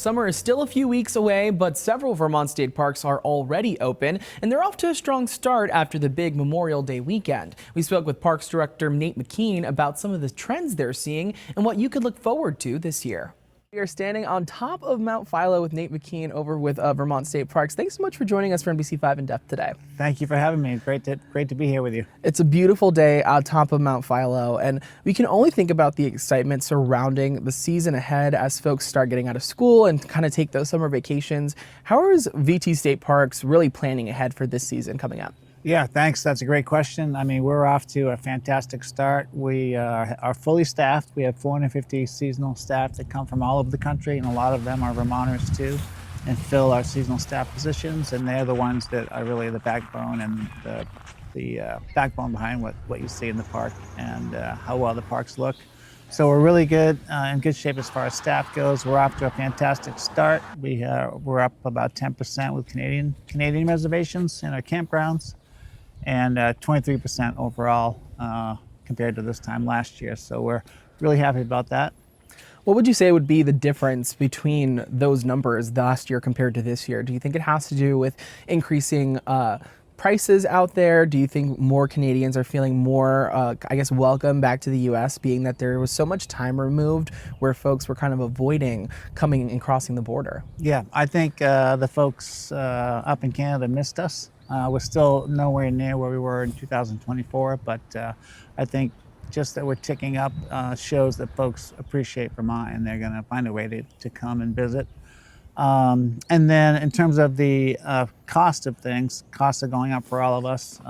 Summer is still a few weeks away, but several Vermont State Parks are already open, and they're off to a strong start after the big Memorial Day weekend. We spoke with Parks Director Nate McKean about some of the trends they're seeing and what you could look forward to this year. We are standing on top of Mount Philo with Nate McKean over with Vermont State Parks. Thanks so much for joining us for NBC5 In Depth today. Thank you for having me. Great to be here with you. It's a beautiful day on top of Mount Philo, and we can only think about the excitement surrounding the season ahead as folks start getting out of school and kind of take those summer vacations. How is VT State Parks really planning ahead for this season coming up? Yeah, thanks. That's a great question. I mean, we're off to a fantastic start. We are fully staffed. We have 450 seasonal staff that come from all over the country, and a lot of them are Vermonters too, and fill our seasonal staff positions. And they're the ones that are really the backbone and the backbone behind what you see in the park and how well the parks look. So we're really good, in good shape as far as staff goes. We're off to a fantastic start. We're up about 10% with Canadian reservations in our campgrounds, and 23% overall compared to this time last year. So we're really happy about that. What would you say would be the difference between those numbers last year compared to this year? Do you think it has to do with increasing prices out there? Do you think more Canadians are feeling more, I guess, welcome back to the U.S., being that there was so much time removed where folks were kind of avoiding coming and crossing the border? Yeah, I think the folks up in Canada missed us. We're still nowhere near where we were in 2024, but I think just that we're ticking up shows that folks appreciate Vermont, and they're going to find a way to come and visit. And then in terms of the cost of things, costs are going up for all of us,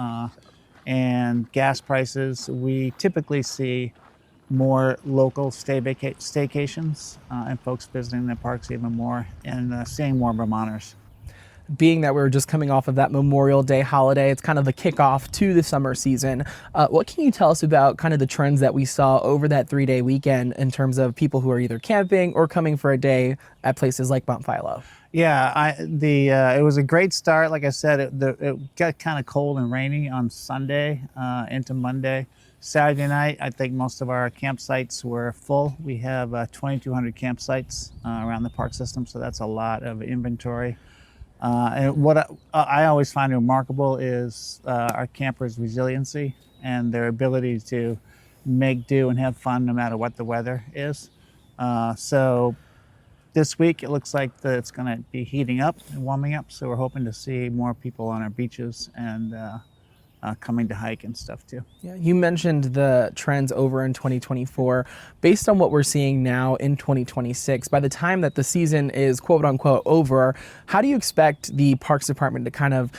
and gas prices. We typically see more local staycations and folks visiting the parks even more, and seeing more Vermonters. Being that we're just coming off of that Memorial Day holiday, it's kind of the kickoff to the summer season. What can you tell us about kind of the trends that we saw over that 3-day weekend in terms of people who are either camping or coming for a day at places like Mount Philo? Yeah, it was a great start. Like I said, it got kind of cold and rainy on Sunday into Monday. Saturday night, I think most of our campsites were full. We have 2,200 campsites around the park system, so that's a lot of inventory. And what I always find remarkable is our campers' resiliency and their ability to make do and have fun no matter what the weather is. So this week it looks like that it's going to be heating up and warming up, so we're hoping to see more people on our beaches and coming to hike and stuff too. Yeah, you mentioned the trends over in 2024. Based on what we're seeing now in 2026, by the time that the season is quote unquote over, how do you expect the Parks Department to kind of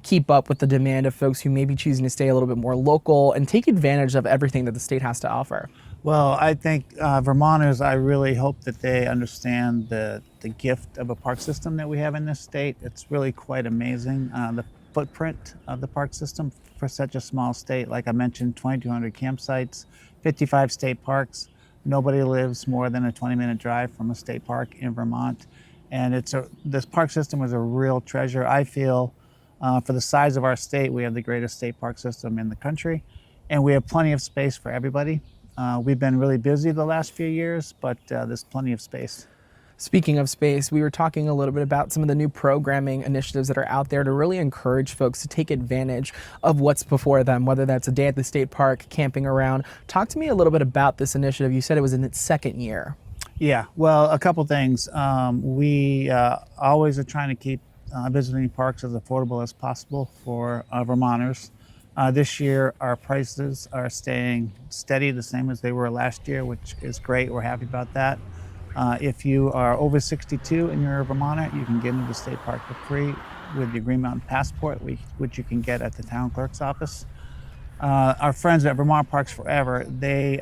keep up with the demand of folks who may be choosing to stay a little bit more local and take advantage of everything that the state has to offer? Well, I think Vermonters, I really hope that they understand the gift of a park system that we have in this state. It's really quite amazing. The footprint of the park system for such a small state. Like I mentioned, 2,200 campsites, 55 state parks. Nobody lives more than a 20-minute drive from a state park in Vermont. And this park system is a real treasure. I feel for the size of our state, we have the greatest state park system in the country, and we have plenty of space for everybody. We've been really busy the last few years, but there's plenty of space. Speaking of space, we were talking a little bit about some of the new programming initiatives that are out there to really encourage folks to take advantage of what's before them, whether that's a day at the state park, camping around. Talk to me a little bit about this initiative. You said it was in its second year. Yeah, well, a couple things. We always are trying to keep visiting parks as affordable as possible for Vermonters. This year, our prices are staying steady, the same as they were last year, which is great. We're happy about that. If you are over 62 and you're a Vermonter, you can get into the state park for free with your Green Mountain Passport, which you can get at the town clerk's office. Our friends at Vermont Parks Forever, they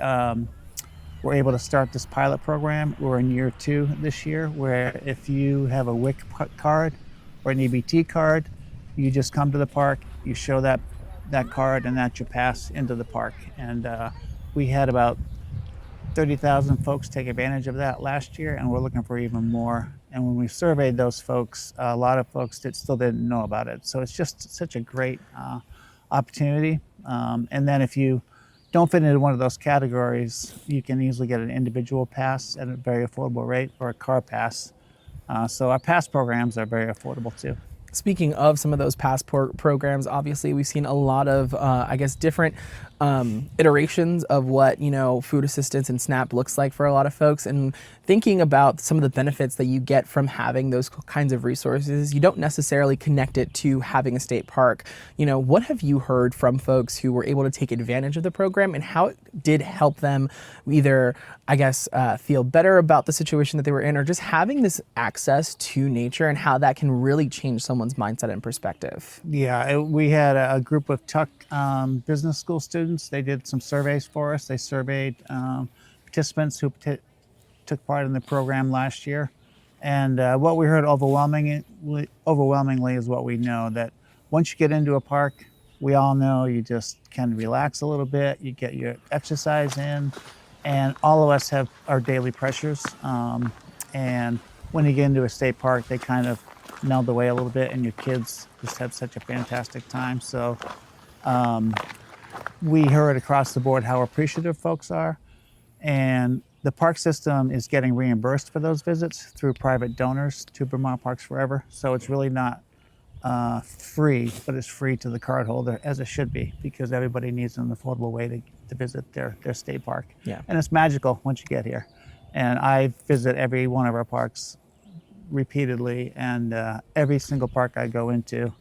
were able to start this pilot program. We're in year 2 this year, where if you have a WIC card or an EBT card, you just come to the park, you show that card, and that's your pass into the park. And we had about 30,000 folks take advantage of that last year, and we're looking for even more. And when we surveyed those folks, a lot of folks still didn't know about it. So it's just such a great opportunity. And then if you don't fit into one of those categories, you can easily get an individual pass at a very affordable rate, or a car pass So our past programs are very affordable too. Speaking of some of those passport programs, obviously we've seen a lot of, I guess, different iterations of what, food assistance and SNAP looks like for a lot of folks. And thinking about some of the benefits that you get from having those kinds of resources, you don't necessarily connect it to having a state park. What have you heard from folks who were able to take advantage of the program and how it did help them either, I guess, feel better about the situation that they were in, or just having this access to nature and how that can really change someone's mindset and perspective? Yeah, we had a group of Tuck business school students. They did some surveys for us. They surveyed participants who took part in the program last year. And what we heard overwhelmingly is what we know, that once you get into a park, we all know you just can relax a little bit, you get your exercise in, and all of us have our daily pressures. And when you get into a state park, they kind of meld away a little bit, and your kids just have such a fantastic time. So we heard across the board how appreciative folks are, and the park system is getting reimbursed for those visits through private donors to Vermont Parks Forever. So it's really not free, but it's free to the cardholder, as it should be, because everybody needs an affordable way to visit their state park. Yeah. And it's magical once you get here. And I visit every one of our parks repeatedly, and every single park I go into,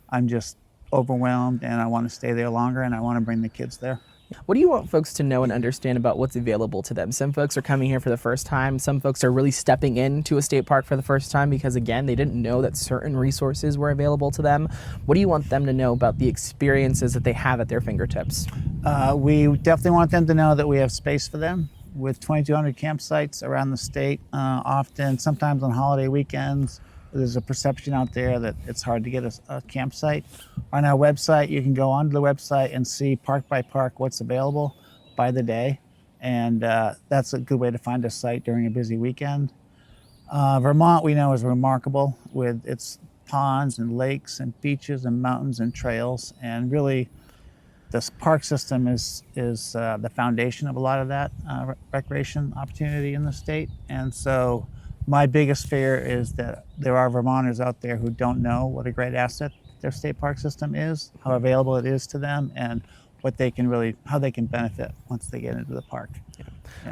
I'm just overwhelmed, and I want to stay there longer, and I want to bring the kids there. What do you want folks to know and understand about what's available to them? Some folks are coming here for the first time. Some folks are really stepping into a state park for the first time because, again, they didn't know that certain resources were available to them. What do you want them to know about the experiences that they have at their fingertips? We definitely want them to know that we have space for them with 2,200 campsites around the state. Sometimes on holiday weekends, there's a perception out there that it's hard to get a campsite. On our website, you can go onto the website and see park by park what's available by the day. And that's a good way to find a site during a busy weekend. Vermont, we know, is remarkable with its ponds and lakes and beaches and mountains and trails. And really, this park system is the foundation of a lot of that recreation opportunity in the state. And so my biggest fear is that there are Vermonters out there who don't know what a great asset their state park system is, how available it is to them, and how they can benefit once they get into the park. Yeah.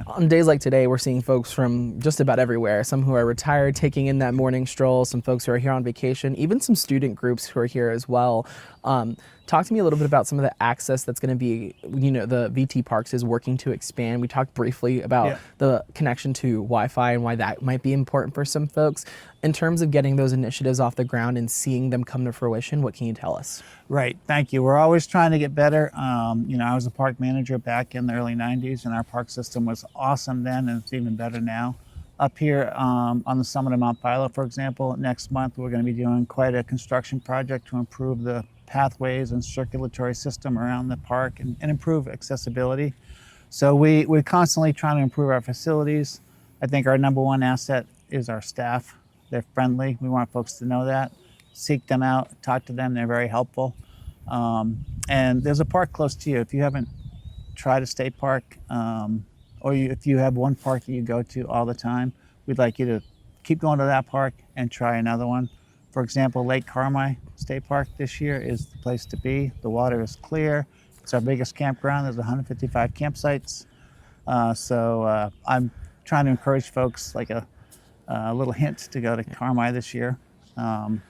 On days like today, we're seeing folks from just about everywhere. Some who are retired taking in that morning stroll, some folks who are here on vacation, even some student groups who are here as well. Talk to me a little bit about some of the access that's going to be, the VT Parks is working to expand. We talked briefly about the connection to Wi-Fi and why that might be important for some folks. In terms of getting those initiatives off the ground and seeing them come to fruition, what can you tell us? Right, thank you. We're always trying to get better. I was a park manager back in the early 90s, and our park system was awesome then, and it's even better now. Up here on the summit of Mount Philo, for example, next month we're going to be doing quite a construction project to improve the pathways and circulatory system around the park and improve accessibility. So we're constantly trying to improve our facilities. I think our number one asset is our staff. They're friendly. We want folks to know that. Seek them out, talk to them. They're very helpful. And there's a park close to you. If you haven't tried a state park, if you have one park that you go to all the time, we'd like you to keep going to that park and try another one. For example, Lake Carmi State Park this year is the place to be. The water is clear. It's our biggest campground. There's 155 campsites. So I'm trying to encourage folks, like a little hint, to go to Carmi this year. And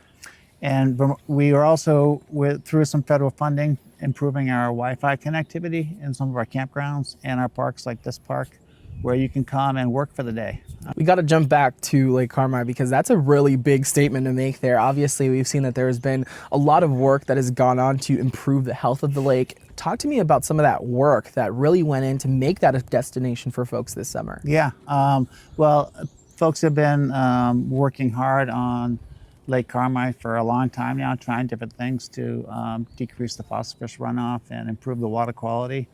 we are also, through some federal funding, improving our Wi-Fi connectivity in some of our campgrounds and our parks like this park, where you can come and work for the day. We got to jump back to Lake Carmi because that's a really big statement to make there. Obviously, we've seen that there has been a lot of work that has gone on to improve the health of the lake. Talk to me about some of that work that really went in to make that a destination for folks this summer. Yeah, well, folks have been working hard on Lake Carmi for a long time now, trying different things to decrease the phosphorus runoff and improve the water quality.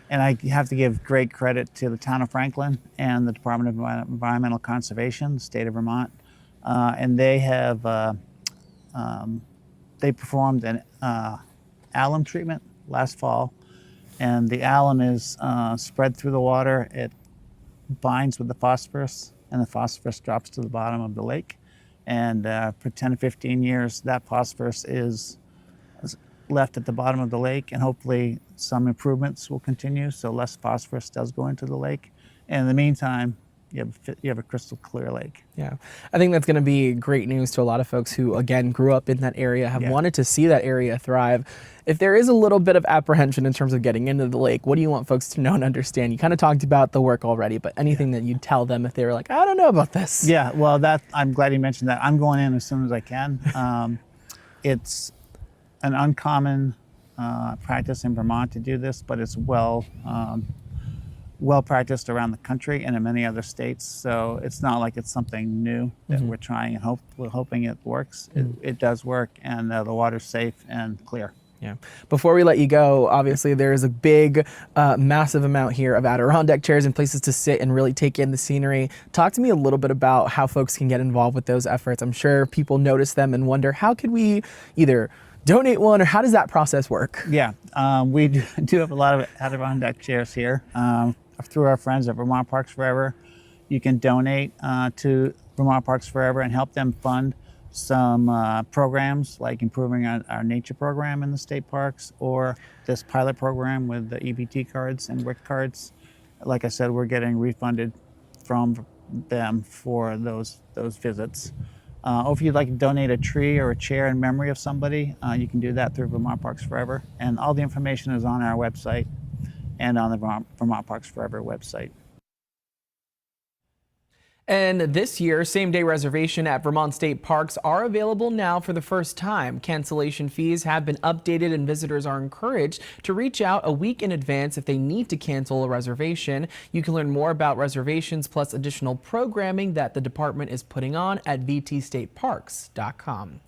And I have to give great credit to the town of Franklin and the Department of Environmental Conservation, the state of Vermont. And they have performed an alum treatment last fall. And the alum is spread through the water. It binds with the phosphorus, and the phosphorus drops to the bottom of the lake. And for 10 to 15 years, that phosphorus is left at the bottom of the lake, and hopefully some improvements will continue so less phosphorus does go into the lake. And in the meantime, you have a crystal clear lake. Yeah, I think that's going to be great news to a lot of folks who, again, grew up in that area, have wanted to see that area thrive. If there is a little bit of apprehension in terms of getting into the lake, what do you want folks to know and understand? You kind of talked about the work already, but anything that you'd tell them if they were like, I don't know about this. Yeah, well, I'm glad you mentioned that. I'm going in as soon as I can. It's an uncommon practice in Vermont to do this, but it's well practiced around the country and in many other states. So it's not like it's something new that we're trying and we're hoping it works. It does work, and the water's safe and clear. Yeah. Before we let you go, obviously there is a big, massive amount here of Adirondack chairs and places to sit and really take in the scenery. Talk to me a little bit about how folks can get involved with those efforts. I'm sure people notice them and wonder, how could we either donate one, or how does that process work? Yeah, we do have a lot of Adirondack chairs here. Through our friends at Vermont Parks Forever, you can donate to Vermont Parks Forever and help them fund some programs like improving our nature program in the state parks, or this pilot program with the EBT cards and WIC cards. Like I said, we're getting refunded from them for those visits. Or if you'd like to donate a tree or a chair in memory of somebody, you can do that through Vermont Parks Forever. And all the information is on our website and on the Vermont Parks Forever website. And this year, same-day reservation at Vermont State Parks are available now for the first time. Cancellation fees have been updated, and visitors are encouraged to reach out a week in advance if they need to cancel a reservation. You can learn more about reservations plus additional programming that the department is putting on at vtstateparks.com.